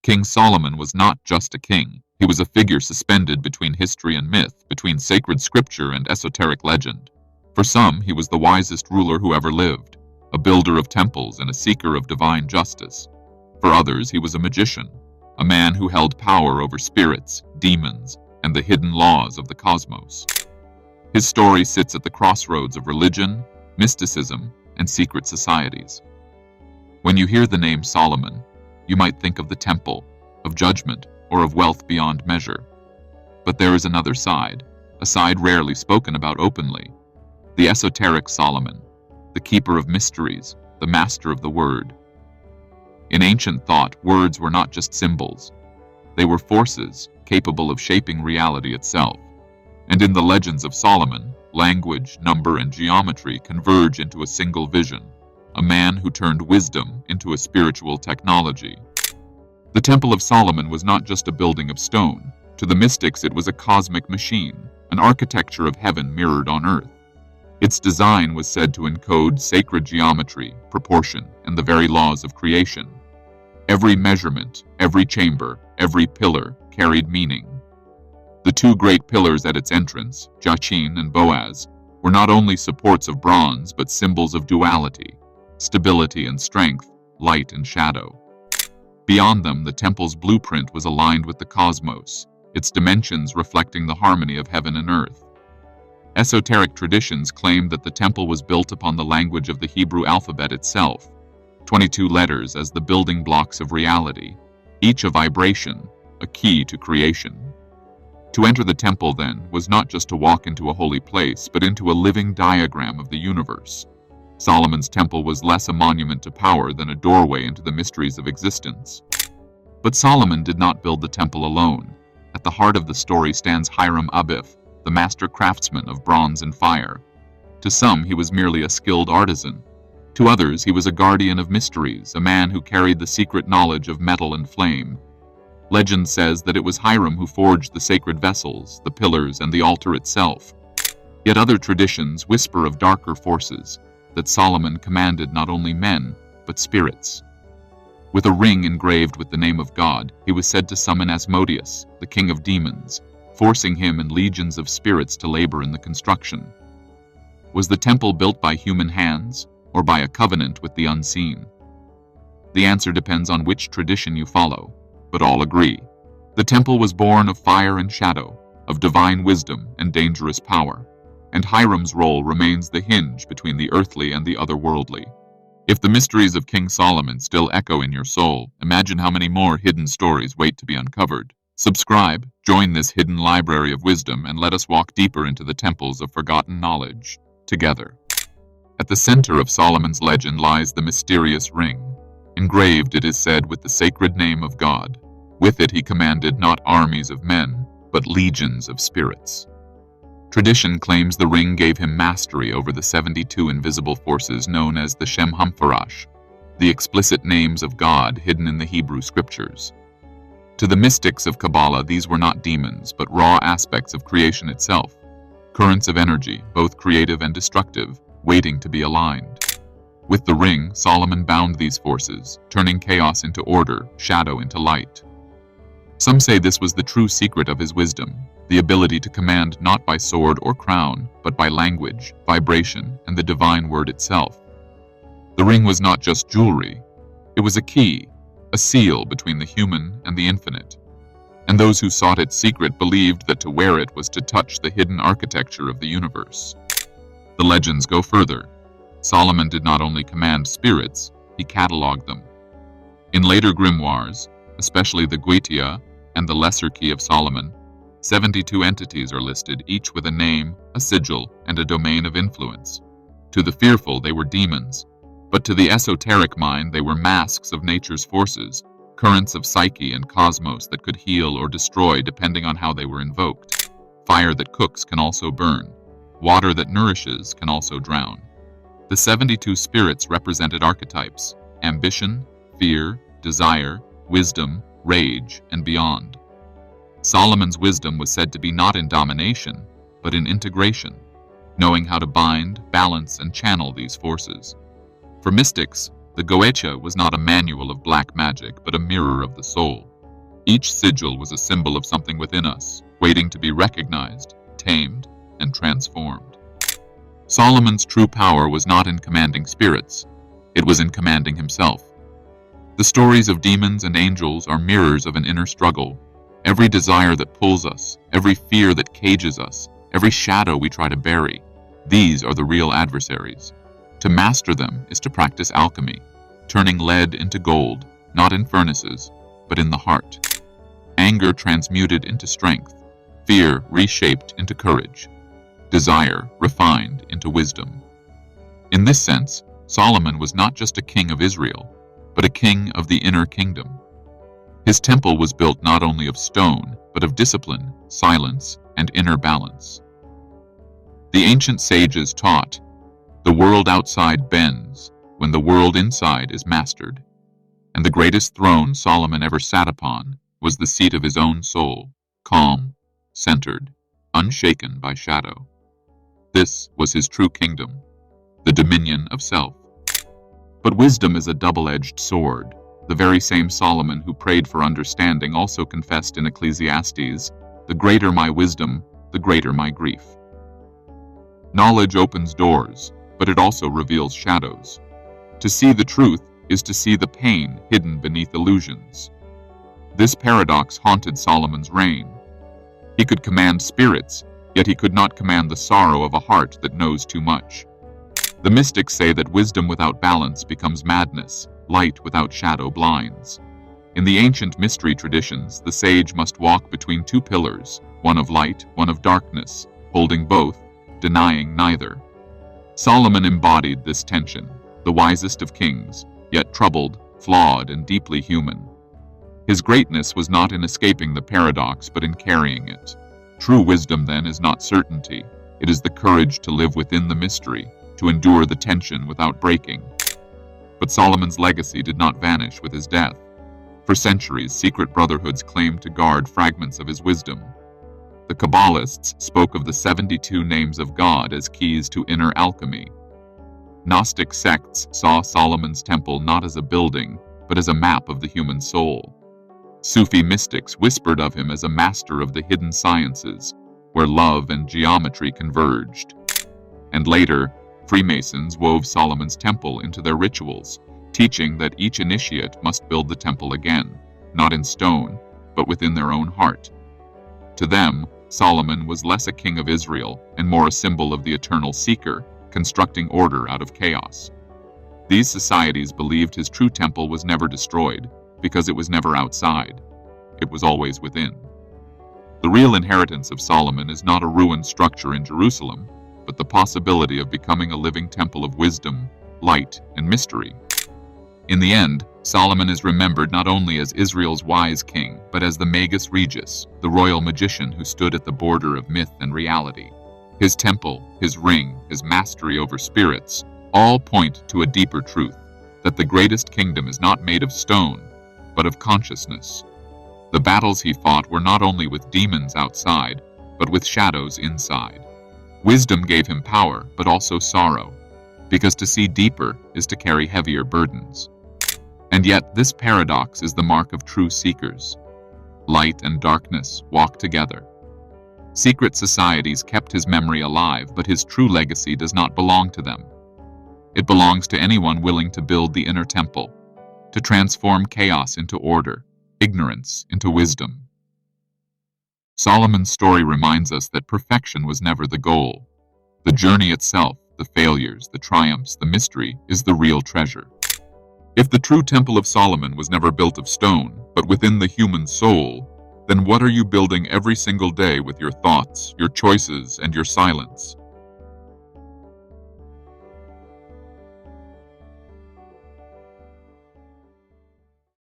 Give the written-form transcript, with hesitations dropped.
King Solomon was not just a king. He was a figure suspended between history and myth, between sacred scripture and esoteric legend. For some, he was the wisest ruler who ever lived, a builder of temples and a seeker of divine justice. For others, he was a magician, a man who held power over spirits, demons, and the hidden laws of the cosmos. His story sits at the crossroads of religion, mysticism, and secret societies. When you hear the name Solomon, you might think of the temple, of judgment, or of wealth beyond measure. But there is another side, a side rarely spoken about openly. The esoteric Solomon, the keeper of mysteries, the master of the word. In ancient thought, words were not just symbols. They were forces capable of shaping reality itself. And in the legends of Solomon, language, number, and geometry converge into a single vision, a man who turned wisdom into a spiritual technology. The Temple of Solomon was not just a building of stone. To the mystics, it was a cosmic machine, an architecture of heaven mirrored on earth. Its design was said to encode sacred geometry, proportion, and the very laws of creation. Every measurement, every chamber, every pillar carried meaning. The two great pillars at its entrance, Jachin and Boaz, were not only supports of bronze but symbols of duality, stability and strength, light and shadow. Beyond them, the temple's blueprint was aligned with the cosmos, its dimensions reflecting the harmony of heaven and earth. Esoteric traditions claim that the temple was built upon the language of the Hebrew alphabet itself, 22 letters as the building blocks of reality, each a vibration, a key to creation. To enter the temple, then, was not just to walk into a holy place, but into a living diagram of the universe. Solomon's temple was less a monument to power than a doorway into the mysteries of existence. But Solomon did not build the temple alone. At the heart of the story stands Hiram Abif, the master craftsman of bronze and fire. To some, he was merely a skilled artisan. To others, he was a guardian of mysteries, a man who carried the secret knowledge of metal and flame. Legend says that it was Hiram who forged the sacred vessels, the pillars, and the altar itself. Yet other traditions whisper of darker forces, that Solomon commanded not only men, but spirits. With a ring engraved with the name of God, he was said to summon Asmodeus, the king of demons, forcing him and legions of spirits to labor in the construction. Was the temple built by human hands, or by a covenant with the unseen? The answer depends on which tradition you follow, but all agree. The temple was born of fire and shadow, of divine wisdom and dangerous power, and Hiram's role remains the hinge between the earthly and the otherworldly. If the mysteries of King Solomon still echo in your soul, imagine how many more hidden stories wait to be uncovered. Subscribe, join this hidden library of wisdom, and let us walk deeper into the temples of forgotten knowledge, together. At the center of Solomon's legend lies the mysterious ring, engraved, it is said, with the sacred name of God. With it he commanded not armies of men, but legions of spirits. Tradition claims the ring gave him mastery over the 72 invisible forces known as the Shem Hampharash, the explicit names of God hidden in the Hebrew scriptures. To the mystics of Kabbalah, these were not demons, but raw aspects of creation itself, currents of energy, both creative and destructive, waiting to be aligned. With the ring, Solomon bound these forces, turning chaos into order, shadow into light. Some say this was the true secret of his wisdom, the ability to command not by sword or crown, but by language, vibration, and the divine word itself. The ring was not just jewelry. It was a key, a seal between the human and the infinite. And those who sought its secret believed that to wear it was to touch the hidden architecture of the universe. The legends go further. Solomon did not only command spirits, he cataloged them. In later grimoires, especially the Guitia and the Lesser Key of Solomon, 72 entities are listed, each with a name, a sigil, and a domain of influence. To the fearful, they were demons, but to the esoteric mind, they were masks of nature's forces, currents of psyche and cosmos that could heal or destroy depending on how they were invoked. Fire that cooks can also burn. Water that nourishes can also drown. The 72 spirits represented archetypes: ambition, fear, desire, wisdom, rage, and beyond. Solomon's wisdom was said to be not in domination, but in integration, knowing how to bind, balance, and channel these forces. For mystics, the Goetia was not a manual of black magic, but a mirror of the soul. Each sigil was a symbol of something within us, waiting to be recognized, tamed, and transformed. Solomon's true power was not in commanding spirits, it was in commanding himself. The stories of demons and angels are mirrors of an inner struggle. Every desire that pulls us, every fear that cages us, every shadow we try to bury, these are the real adversaries. To master them is to practice alchemy, turning lead into gold, not in furnaces, but in the heart. Anger transmuted into strength, fear reshaped into courage, desire refined into wisdom. In this sense, Solomon was not just a king of Israel, but a king of the inner kingdom. His temple was built not only of stone, but of discipline, silence, and inner balance. The ancient sages taught, the world outside bends when the world inside is mastered. And the greatest throne Solomon ever sat upon was the seat of his own soul, calm, centered, unshaken by shadow. This was his true kingdom, the dominion of self. But wisdom is a double-edged sword. The very same Solomon who prayed for understanding also confessed in Ecclesiastes, "The greater my wisdom, the greater my grief." Knowledge opens doors, but it also reveals shadows. To see the truth is to see the pain hidden beneath illusions. This paradox haunted Solomon's reign. He could command spirits, yet he could not command the sorrow of a heart that knows too much. The mystics say that wisdom without balance becomes madness, light without shadow blinds. In the ancient mystery traditions, the sage must walk between two pillars, one of light, one of darkness, holding both, denying neither. Solomon embodied this tension, the wisest of kings, yet troubled, flawed, and deeply human. His greatness was not in escaping the paradox, but in carrying it. True wisdom, then, is not certainty. It is the courage to live within the mystery, to endure the tension without breaking. But Solomon's legacy did not vanish with his death. For centuries, secret brotherhoods claimed to guard fragments of his wisdom. The Kabbalists spoke of the 72 names of God as keys to inner alchemy. Gnostic sects saw Solomon's temple not as a building, but as a map of the human soul. Sufi mystics whispered of him as a master of the hidden sciences, where love and geometry converged. And later, Freemasons wove Solomon's temple into their rituals, teaching that each initiate must build the temple again, not in stone, but within their own heart. To them, Solomon was less a king of Israel and more a symbol of the eternal seeker, constructing order out of chaos. These societies believed his true temple was never destroyed, because it was never outside. It was always within. The real inheritance of Solomon is not a ruined structure in Jerusalem, but the possibility of becoming a living temple of wisdom, light, and mystery. In the end, Solomon is remembered not only as Israel's wise king, but as the Magus Regus, the royal magician who stood at the border of myth and reality. His temple, his ring, his mastery over spirits, all point to a deeper truth, that the greatest kingdom is not made of stone, but of consciousness. The battles he fought were not only with demons outside, but with shadows inside. Wisdom gave him power, but also sorrow, because to see deeper is to carry heavier burdens. And yet this paradox is the mark of true seekers. Light and darkness walk together. Secret societies kept his memory alive, but his true legacy does not belong to them. It belongs to anyone willing to build the inner temple, to transform chaos into order, ignorance into wisdom. Solomon's story reminds us that perfection was never the goal. The journey itself, the failures, the triumphs, the mystery, is the real treasure. If the true Temple of Solomon was never built of stone, but within the human soul, then what are you building every single day with your thoughts, your choices, and your silence?